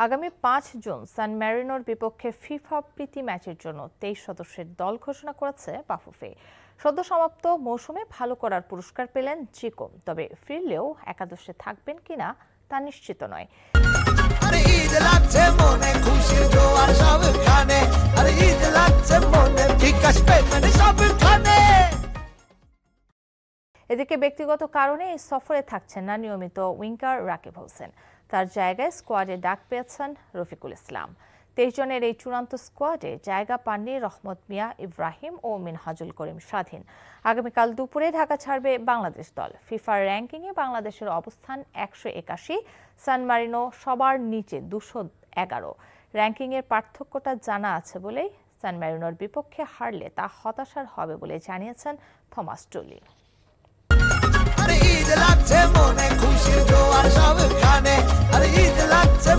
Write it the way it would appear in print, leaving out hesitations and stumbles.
আগামী ৫ জুন সান ম্যারিনোর বিপক্ষে ফিফা প্রীতি ম্যাচের জন্য ২৩ সদস্যের দল ঘোষণা করেছে বাফুফে। সদ্য সমাপ্ত মৌসুমে ভালো করার পুরস্কার পেলেন চিকো, তবে ফিরলেও একাদশে থাকবেন কিনা তা নিশ্চিত নয়। এদিকে ব্যক্তিগত কারণে এই সফরে থাকছেন না নিয়মিত উইঙ্গার রাকিব হোসেন। তার জায়গায় স্কোয়াডে ডাক পেয়েছেন রফিকুল ইসলাম। ২৩ জনের এই চূড়ান্ত স্কোয়াডে জায়গা পাননি রহমত মিয়া, ইব্রাহিম ও মিনহাজুল করিম স্বাধীন। আগামীকাল দুপুরে ঢাকা ছাড়বে বাংলাদেশ দল। ফিফার র্যাঙ্কিংয়ে বাংলাদেশের অবস্থান ১৮১, সান মারিনো সবার নিচে ২১১। র্যাঙ্কিংয়ের পার্থক্যটা জানা আছে বলেই সান মারিনোর বিপক্ষে হারলে তা হতাশার হবে বলে জানিয়েছেন থমাস টুলি। ঈদ লাগছে মনে খুশির জোয়ার সবখানে, আর ঈদ লাগছে